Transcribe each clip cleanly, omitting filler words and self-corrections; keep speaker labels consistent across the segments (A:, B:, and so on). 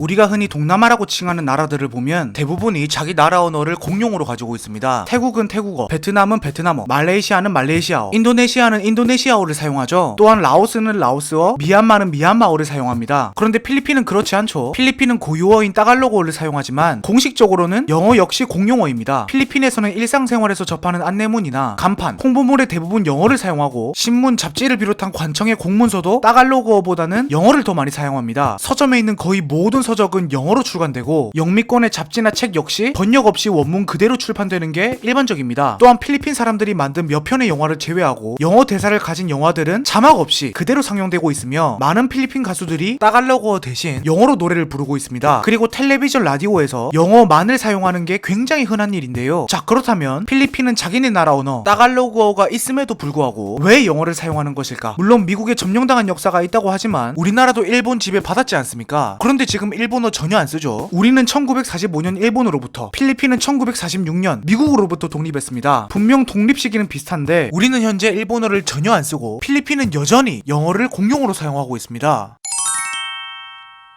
A: 우리가 흔히 동남아라고 칭하는 나라들을 보면 대부분이 자기 나라 언어를 공용어로 가지고 있습니다. 태국은 태국어, 베트남은 베트남어, 말레이시아는 말레이시아어, 인도네시아는 인도네시아어를 사용하죠. 또한 라오스는 라오스어, 미얀마는 미얀마어를 사용합니다. 그런데 필리핀은 그렇지 않죠. 필리핀은 고유어인 따갈로그어를 사용하지만 공식적으로는 영어 역시 공용어입니다. 필리핀에서는 일상생활에서 접하는 안내문이나 간판, 홍보물의 대부분 영어를 사용하고 신문, 잡지를 비롯한 관청의 공문서도 따갈로그어보다는 영어를 더 많이 사용합니다. 서점에 있는 거의 모든 서적은 영어로 출간되고 영미권의 잡지나 책 역시 번역 없이 원문 그대로 출판되는 게 일반적입니다. 또한 필리핀 사람들이 만든 몇 편의 영화를 제외하고 영어 대사를 가진 영화들은 자막 없이 그대로 상영되고 있으며 많은 필리핀 가수들이 따갈로그어 대신 영어로 노래를 부르고 있습니다. 그리고 텔레비전 라디오에서 영어만을 사용하는 게 굉장히 흔한 일인데요. 자, 그렇다면 필리핀은 자기네 나라 언어 따갈로그어가 있음에도 불구하고 왜 영어를 사용하는 것일까? 물론 미국에 점령당한 역사가 있다고 하지만 우리나라도 일본 지배 받았지 않습니까? 그런데 지금 일본어 전혀 안 쓰죠. 우리는 1945년 일본으로부터, 필리핀은 1946년 미국으로부터 독립했습니다. 분명 독립 시기는 비슷한데 우리는 현재 일본어를 전혀 안 쓰고 필리핀은 여전히 영어를 공용어로 사용하고 있습니다.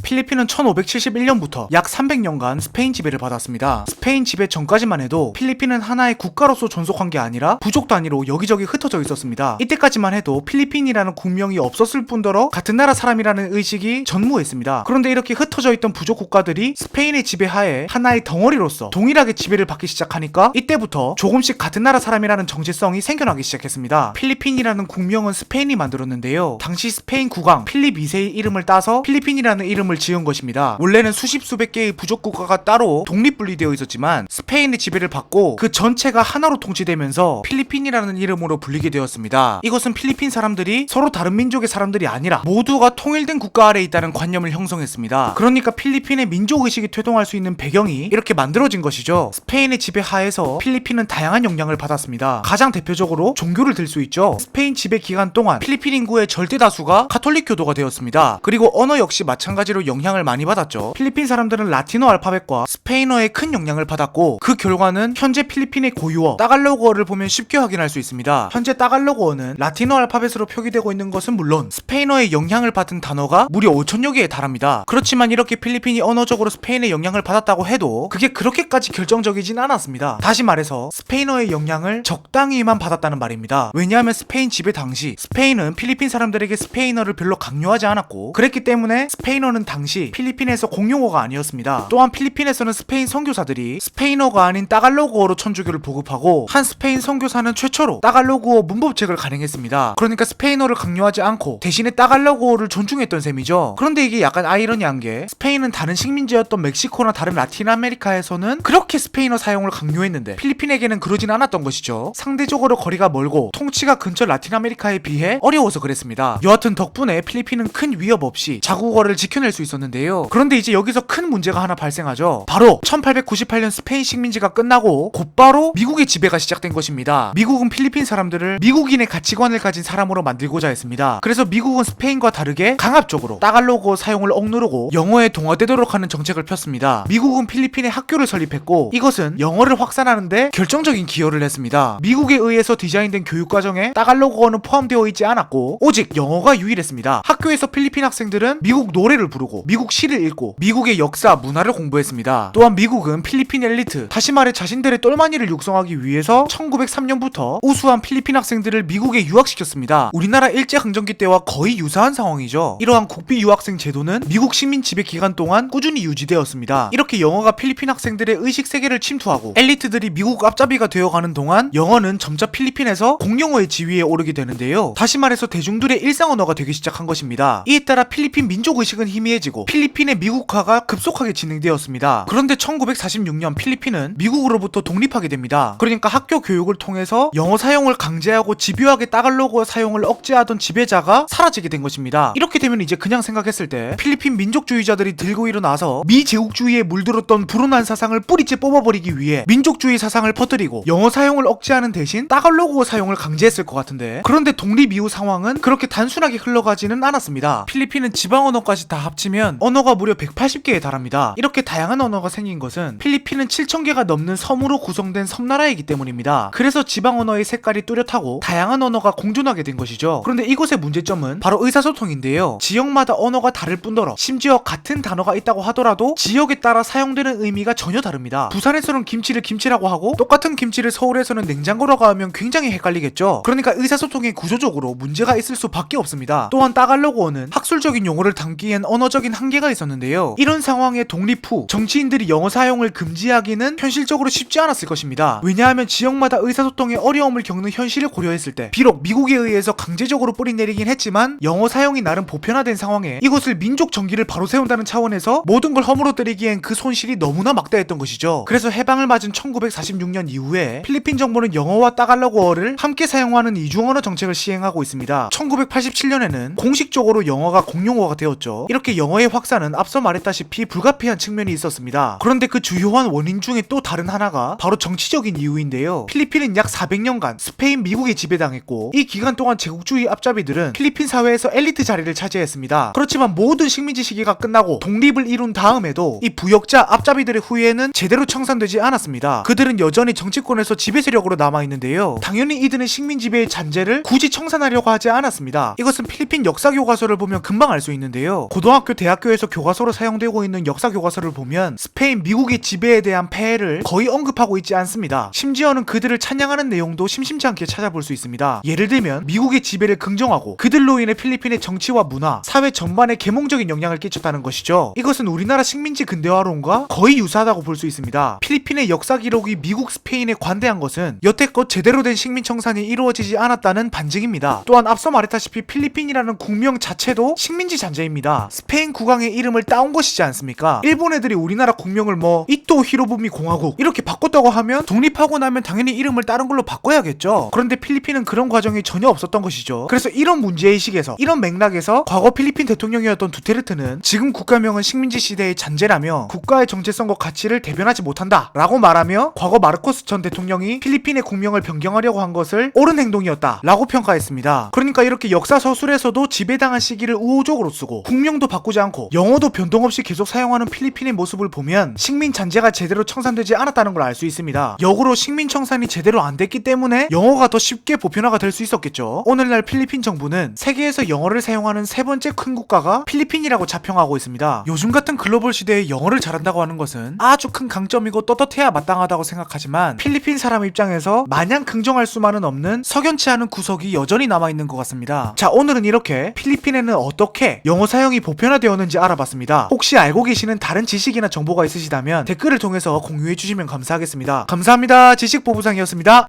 A: 필리핀은 1571년부터 약 300년간 스페인 지배를 받았습니다. 스페인 지배 전까지만 해도 필리핀은 하나의 국가로서 존속한 게 아니라 부족 단위로 여기저기 흩어져 있었습니다. 이때까지만 해도 필리핀이라는 국명이 없었을 뿐더러 같은 나라 사람이라는 의식이 전무했습니다. 그런데 이렇게 흩어져 있던 부족 국가들이 스페인의 지배하에 하나의 덩어리로서 동일하게 지배를 받기 시작하니까 이때부터 조금씩 같은 나라 사람이라는 정체성이 생겨나기 시작했습니다. 필리핀이라는 국명은 스페인이 만들었는데요. 당시 스페인 국왕 필립 2세의 이름을 따서 필리핀이라는 이름을 지은 것입니다. 원래는 수십 수백 개의 부족 국가가 따로 독립분리되어 있었지만 스페인의 지배를 받고 그 전체가 하나로 통치되면서 필리핀이라는 이름으로 불리게 되었습니다. 이것은 필리핀 사람들이 서로 다른 민족의 사람들이 아니라 모두가 통일된 국가 아래에 있다는 관념을 형성했습니다. 그러니까 필리핀의 민족의식이 퇴동할 수 있는 배경이 이렇게 만들어진 것이죠. 스페인의 지배 하에서 필리핀은 다양한 영향을 받았습니다. 가장 대표적으로 종교를 들 수 있죠. 스페인 지배 기간 동안 필리핀 인구의 절대 다수가 가톨릭 교도가 되었습니다. 그리고 언어 역시 마찬가지로 영향을 많이 받았죠. 필리핀 사람들은 라틴어 알파벳과 스페인어에 큰 영향을 받았고 그 결과는 현재 필리핀의 고유어 따갈로그어를 보면 쉽게 확인할 수 있습니다. 현재 따갈로그어는 라틴어 알파벳으로 표기되고 있는 것은 물론 스페인어의 영향을 받은 단어가 무려 5천여 개에 달합니다. 그렇지만 이렇게 필리핀이 언어적으로 스페인의 영향을 받았다고 해도 그게 그렇게까지 결정적이진 않았습니다. 다시 말해서 스페인어의 영향을 적당히만 받았다는 말입니다. 왜냐하면 스페인 지배 당시 스페인은 필리핀 사람들에게 스페인어를 별로 강요하지 않았고 그랬기 때문에 스페인어는 당시 필리핀에서 공용어가 아니었습니다. 또한 필리핀에서는 스페인 선교사들이 스페인어가 아닌 따갈로그어로 천주교를 보급하고 한 스페인 선교사는 최초로 따갈로그어 문법책을 간행했습니다. 그러니까 스페인어를 강요하지 않고 대신에 따갈로그어를 존중했던 셈이죠. 그런데 이게 약간 아이러니한 게 스페인은 다른 식민지였던 멕시코나 다른 라틴 아메리카에서는 그렇게 스페인어 사용을 강요했는데 필리핀에게는 그러진 않았던 것이죠. 상대적으로 거리가 멀고 통치가 근처 라틴 아메리카에 비해 어려워서 그랬습니다. 여하튼 덕분에 필리핀은 큰 위협 없이 자국어를 지켜낼 수 있었는데요. 그런데 이제 여기서 큰 문제가 하나 발생하죠. 바로 1898년 스페인 식민지가 끝나고 곧바로 미국의 지배가 시작된 것입니다. 미국은 필리핀 사람들을 미국인의 가치관을 가진 사람으로 만들고자 했습니다. 그래서 미국은 스페인과 다르게 강압적으로 따갈로그어 사용을 억누르고 영어에 동화되도록 하는 정책을 폈습니다. 미국은 필리핀에 학교를 설립했고 이것은 영어를 확산하는데 결정적인 기여를 했습니다. 미국에 의해서 디자인된 교육과정에 따갈로그어는 포함되어 있지 않았고 오직 영어가 유일했습니다. 학교에서 필리핀 학생들은 미국 노래를 부르고 미국 시를 읽고 미국의 역사, 문화를 공부했습니다. 또한 미국은 필리핀 엘리트, 다시 말해 자신들의 똘마니를 육성하기 위해서 1903년부터 우수한 필리핀 학생들을 미국에 유학시켰습니다. 우리나라 일제강점기 때와 거의 유사한 상황이죠. 이러한 국비 유학생 제도는 미국 식민 지배 기간 동안 꾸준히 유지되었습니다. 이렇게 영어가 필리핀 학생들의 의식 세계를 침투하고 엘리트들이 미국 앞잡이가 되어가는 동안 영어는 점차 필리핀에서 공용어의 지위에 오르게 되는데요. 다시 말해서 대중들의 일상 언어가 되기 시작한 것입니다. 이에 따라 필리핀 민족의식은 희미해지고 필리핀의 미국화가 급속하게 진행되었습니다. 그런데 1946년 필리핀은 미국으로부터 독립하게 됩니다. 그러니까 학교 교육을 통해서 영어 사용을 강제하고 집요하게 따갈로그어 사용을 억제하던 지배자가 사라지게 된 것입니다. 이렇게 되면 이제 그냥 생각했을 때 필리핀 민족주의자들이 들고 일어나서 미제국주의에 물들었던 불온한 사상을 뿌리째 뽑아버리기 위해 민족주의 사상을 퍼뜨리고 영어 사용을 억제하는 대신 따갈로그어 사용을 강제했을 것 같은데 그런데 독립 이후 상황은 그렇게 단순하게 흘러가지는 않았습니다. 필리핀은 지방 언어까지 다 합친 합치면 언어가 무려 180개에 달합니다. 이렇게 다양한 언어가 생긴 것은 필리핀은 7,000개가 넘는 섬으로 구성된 섬나라이기 때문입니다. 그래서 지방 언어의 색깔이 뚜렷하고 다양한 언어가 공존하게 된 것이죠. 그런데 이곳의 문제점은 바로 의사소통인데요. 지역마다 언어가 다를 뿐더러 심지어 같은 단어가 있다고 하더라도 지역에 따라 사용되는 의미가 전혀 다릅니다. 부산에서는 김치를 김치라고 하고 똑같은 김치를 서울에서는 냉장고라고 하면 굉장히 헷갈리겠죠. 그러니까 의사소통에 구조적으로 문제가 있을 수밖에 없습니다. 또한 따갈로그어는 학술적인 용어를 담기엔 언어적인 한계가 있었는데요. 이런 상황에 독립 후 정치인들이 영어 사용을 금지하기는 현실적으로 쉽지 않았을 것입니다. 왜냐하면 지역마다 의사소통에 어려움을 겪는 현실을 고려했을 때 비록 미국에 의해서 강제적으로 뿌리내리긴 했지만 영어 사용이 나름 보편화된 상황에 이곳을 민족 정기를 바로 세운다는 차원에서 모든 걸 허물어뜨리기엔 그 손실이 너무나 막대했던 것이죠. 그래서 해방을 맞은 1946년 이후에 필리핀 정부는 영어와 따갈로그어를 함께 사용하는 이중언어 정책을 시행하고 있습니다. 1987년에는 공식적으로 영어가 공용어가 되었죠. 이렇게 영어의 확산은 앞서 말했다시피 불가피한 측면이 있었습니다. 그런데 그 주요한 원인 중에 또 다른 하나가 바로 정치적인 이유인데요. 필리핀은 약 400년간 스페인, 미국에 지배당했고 이 기간 동안 제국주의 앞잡이들은 필리핀 사회에서 엘리트 자리를 차지했습니다. 그렇지만 모든 식민지 시기가 끝나고 독립을 이룬 다음에도 이 부역자 앞잡이들의 후예는 제대로 청산되지 않았습니다. 그들은 여전히 정치권에서 지배 세력으로 남아있는데요. 당연히 이들은 식민 지배의 잔재를 굳이 청산하려고 하지 않았습니다. 이것은 필리핀 역사 교과서를 보면 금방 알 수 있는데요. 고등학교, 대학교에서 교과서로 사용되고 있는 역사 교과서를 보면 스페인, 미국의 지배에 대한 폐해를 거의 언급하고 있지 않습니다. 심지어는 그들을 찬양하는 내용도 심심치 않게 찾아볼 수 있습니다. 예를 들면 미국의 지배를 긍정하고 그들로 인해 필리핀의 정치와 문화, 사회 전반에 계몽적인 영향을 끼쳤다는 것이죠. 이것은 우리나라 식민지 근대화론과 거의 유사하다고 볼 수 있습니다. 필리핀의 역사 기록이 미국, 스페인에 관대한 것은 여태껏 제대로 된 식민 청산이 이루어지지 않았다는 반증입니다. 또한 앞서 말했다시피 필리핀이라는 국명 자체도 식민지 잔재입니다. 스페인 국왕의 이름을 따온 것이지 않습니까? 일본 애들이 우리나라 국명을 이토 히로부미 공화국 이렇게 바꿨다고 하면 독립하고 나면 당연히 이름을 다른 걸로 바꿔야겠죠. 그런데 필리핀은 그런 과정이 전혀 없었던 것이죠. 그래서 이런 문제의식에서, 이런 맥락에서 과거 필리핀 대통령이었던 두테르테는 지금 국가명은 식민지 시대의 잔재라며 국가의 정체성과 가치를 대변하지 못한다 라고 말하며 과거 마르코스 전 대통령이 필리핀의 국명을 변경하려고 한 것을 옳은 행동이었다 라고 평가했습니다. 그러니까 이렇게 역사 서술에서도 지배당한 시기를 우호적으로 쓰고 국명도 바꾸지 않고 영어도 변동 없이 계속 사용하는 필리핀의 모습을 보면 식민 잔재가 제대로 청산되지 않았다는 걸 알 수 있습니다. 역으로 식민 청산이 제대로 안 됐기 때문에 영어가 더 쉽게 보편화가 될 수 있었겠죠. 오늘날 필리핀 정부는 세계에서 영어를 사용하는 세 번째 큰 국가가 필리핀이라고 자평하고 있습니다. 요즘 같은 글로벌 시대에 영어를 잘한다고 하는 것은 아주 큰 강점이고 떳떳해야 마땅하다고 생각하지만 필리핀 사람 입장에서 마냥 긍정할 수만은 없는 석연치 않은 구석이 여전히 남아있는 것 같습니다. 자, 오늘은 이렇게 필리핀에는 어떻게 영어 사용이 보편화되었는지 알아봤습니다. 혹시 알고 계시는 다른 지식이나 정보가 있으시다면 댓글을 통해서 공유해 주시면 감사하겠습니다. 감사합니다. 지식보부상이었습니다.